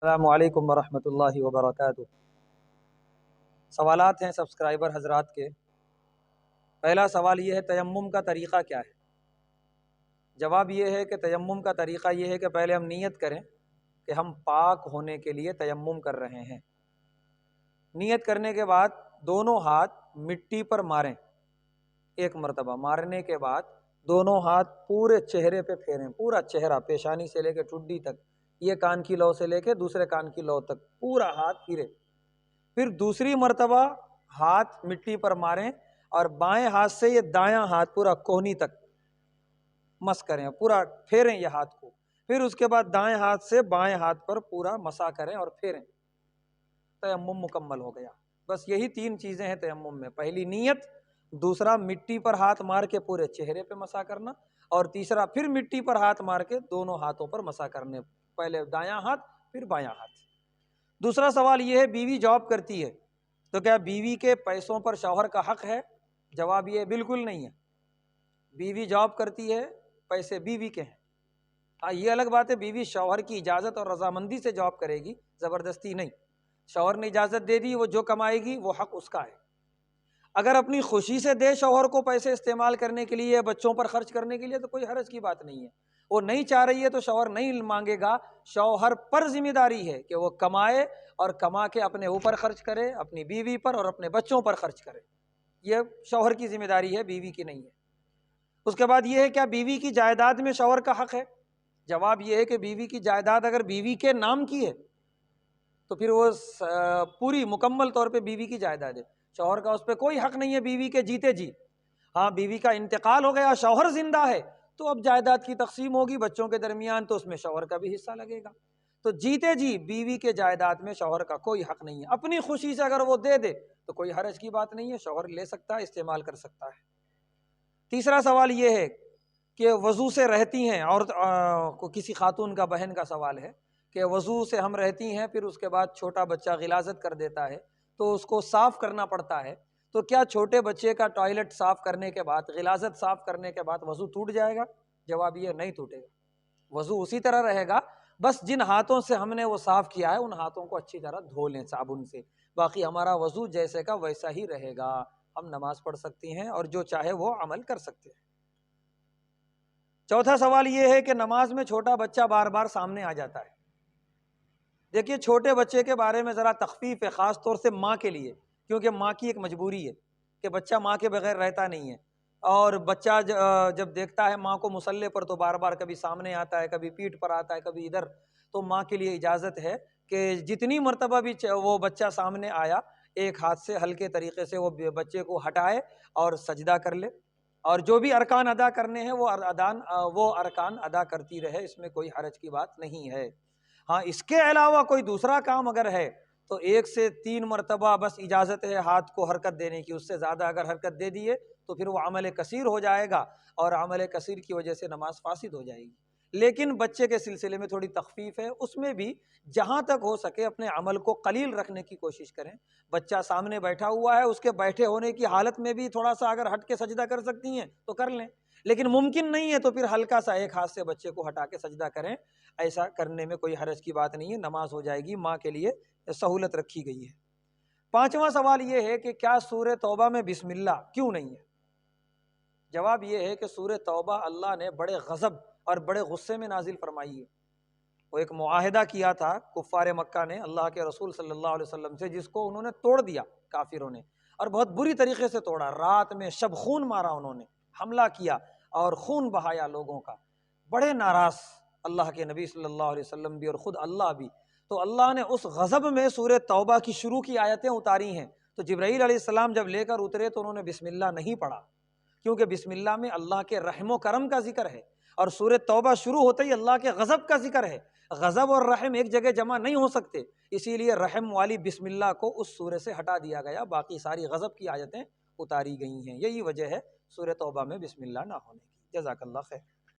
السلام علیکم ورحمۃ اللہ وبرکاتہ۔ سوالات ہیں سبسکرائبر حضرات کے۔ پہلا سوال یہ ہے، تیمم کا طریقہ کیا ہے؟ جواب یہ ہے کہ تیمم کا طریقہ یہ ہے کہ پہلے ہم نیت کریں کہ ہم پاک ہونے کے لیے تیمم کر رہے ہیں۔ نیت کرنے کے بعد دونوں ہاتھ مٹی پر ماریں، ایک مرتبہ مارنے کے بعد دونوں ہاتھ پورے چہرے پہ پھیریں، پورا چہرہ پیشانی سے لے کے ٹھڈی تک، یہ کان کی لو سے لے کے دوسرے کان کی لو تک پورا ہاتھ پھیرے۔ پھر دوسری مرتبہ ہاتھ مٹی پر ماریں اور بائیں ہاتھ سے یہ دایاں ہاتھ پورا کوہنی تک مس کریں، پورا پھیریں یہ ہاتھ کو۔ پھر اس کے بعد دائیں ہاتھ سے بائیں ہاتھ پر پورا مسا کریں اور پھیریں۔ تیمم مکمل ہو گیا۔ بس یہی تین چیزیں ہیں تیمم میں، پہلی نیت، دوسرا مٹی پر ہاتھ مار کے پورے چہرے پہ مسا کرنا، اور تیسرا پھر مٹی پر ہاتھ مار کے دونوں ہاتھوں پر مسا کرنے، پہلے دایاں ہاتھ پھر بایاں ہاتھ۔ دوسرا سوال یہ ہے، بیوی جاب کرتی ہے تو کیا بیوی کے پیسوں پر شوہر کا حق ہے؟ جواب یہ بالکل نہیں ہے۔ بیوی جاب کرتی ہے، پیسے بیوی کے ہیں۔ ہاں، یہ الگ بات ہے بیوی شوہر کی اجازت اور رضامندی سے جاب کرے گی، زبردستی نہیں۔ شوہر نے اجازت دے دی، وہ جو کمائے گی وہ حق اس کا ہے۔ اگر اپنی خوشی سے دے شوہر کو پیسے استعمال کرنے کے لیے، بچوں پر خرچ کرنے کے لیے، تو کوئی حرج کی بات نہیں ہے۔ وہ نہیں چاہ رہی ہے تو شوہر نہیں مانگے گا۔ شوہر پر ذمہ داری ہے کہ وہ کمائے اور کما کے اپنے اوپر خرچ کرے، اپنی بیوی پر اور اپنے بچوں پر خرچ کرے۔ یہ شوہر کی ذمہ داری ہے، بیوی کی نہیں ہے۔ اس کے بعد یہ ہے، کیا بیوی کی جائیداد میں شوہر کا حق ہے؟ جواب یہ ہے کہ بیوی کی جائیداد اگر بیوی کے نام کی ہے تو پھر وہ پوری مکمل طور پہ بیوی کی جائیداد ہے، شوہر کا اس پہ کوئی حق نہیں ہے بیوی کے جیتے جی۔ ہاں، بیوی کا انتقال ہو گیا، شوہر زندہ ہے تو اب جائیداد کی تقسیم ہوگی بچوں کے درمیان، تو اس میں شوہر کا بھی حصہ لگے گا۔ تو جیتے جی بیوی کے جائیداد میں شوہر کا کوئی حق نہیں ہے۔ اپنی خوشی سے اگر وہ دے دے تو کوئی حرج کی بات نہیں ہے، شوہر لے سکتا ہے، استعمال کر سکتا ہے۔ تیسرا سوال یہ ہے کہ وضو سے رہتی ہیں، اور کسی خاتون کا، بہن کا سوال ہے کہ وضو سے ہم رہتی ہیں، پھر اس کے بعد چھوٹا بچہ غلاظت کر دیتا ہے تو اس کو صاف کرنا پڑتا ہے، تو کیا چھوٹے بچے کا ٹوائلٹ صاف کرنے کے بعد، غلاظت صاف کرنے کے بعد وضو ٹوٹ جائے گا؟ جواب یہ نہیں ٹوٹے گا، وضو اسی طرح رہے گا۔ بس جن ہاتھوں سے ہم نے وہ صاف کیا ہے ان ہاتھوں کو اچھی طرح دھو لیں صابن سے، باقی ہمارا وضو جیسے کا ویسا ہی رہے گا۔ ہم نماز پڑھ سکتے ہیں اور جو چاہے وہ عمل کر سکتے ہیں۔ چوتھا سوال یہ ہے کہ نماز میں چھوٹا بچہ بار بار سامنے آ جاتا ہے۔ دیکھیے، چھوٹے بچے کے بارے میں ذرا تخفیف ہے، خاص طور سے ماں کے لیے، کیونکہ ماں کی ایک مجبوری ہے کہ بچہ ماں کے بغیر رہتا نہیں ہے، اور بچہ جب دیکھتا ہے ماں کو مصلی پر تو بار بار کبھی سامنے آتا ہے، کبھی پیٹھ پر آتا ہے، کبھی ادھر، تو ماں کے لیے اجازت ہے کہ جتنی مرتبہ بھی وہ بچہ سامنے آیا، ایک ہاتھ سے ہلکے طریقے سے وہ بچے کو ہٹائے اور سجدہ کر لے، اور جو بھی ارکان ادا کرنے ہیں وہ ارکان ادا کرتی رہے، اس میں کوئی حرج کی بات نہیں ہے۔ ہاں، اس کے علاوہ کوئی دوسرا کام اگر ہے تو 1 سے 3 مرتبہ بس اجازت ہے ہاتھ کو حرکت دینے کی، اس سے زیادہ اگر حرکت دے دیے تو پھر وہ عمل کثیر ہو جائے گا، اور عمل کثیر کی وجہ سے نماز فاسد ہو جائے گی۔ لیکن بچے کے سلسلے میں تھوڑی تخفیف ہے، اس میں بھی جہاں تک ہو سکے اپنے عمل کو قلیل رکھنے کی کوشش کریں۔ بچہ سامنے بیٹھا ہوا ہے، اس کے بیٹھے ہونے کی حالت میں بھی تھوڑا سا اگر ہٹ کے سجدہ کر سکتی ہیں تو کر لیں، لیکن ممکن نہیں ہے تو پھر ہلکا سا ایک ہاتھ سے بچے کو ہٹا کے سجدہ کریں، ایسا کرنے میں کوئی حرج کی بات نہیں ہے، نماز ہو جائے گی، ماں کے لیے سہولت رکھی گئی ہے۔ پانچواں سوال یہ ہے کہ کیا سورہ توبہ میں بسم اللہ کیوں نہیں ہے؟ جواب یہ ہے کہ سورہ توبہ اللہ نے بڑے غضب اور بڑے غصے میں نازل فرمائی ہے۔ وہ ایک معاہدہ کیا تھا کفار مکہ نے اللہ کے رسول صلی اللہ علیہ وسلم سے، جس کو انہوں نے توڑ دیا کافروں نے، اور بہت بری طریقے سے توڑا۔ رات میں شب خون مارا، انہوں نے حملہ کیا اور خون بہایا لوگوں کا۔ بڑے ناراض اللہ کے نبی صلی اللہ علیہ وسلم بھی اور خود اللہ بھی۔ تو اللہ نے اس غضب میں سورہ توبہ کی شروع کی آیتیں اتاری ہیں۔ تو جبرائیل علیہ السلام جب لے کر اترے تو انہوں نے بسم اللہ نہیں پڑھا، کیونکہ بسم اللہ میں اللہ کے رحم و کرم کا ذکر ہے، اور سورہ توبہ شروع ہوتے ہی اللہ کے غضب کا ذکر ہے۔ غضب اور رحم ایک جگہ جمع نہیں ہو سکتے، اسی لیے رحم والی بسم اللہ کو اس سورہ سے ہٹا دیا گیا، باقی ساری غضب کی آیتیں اتاری گئی ہیں۔ یہی وجہ ہے سورہ توبہ میں بسم اللہ نہ ہونے کی۔ جزاک اللہ خیر۔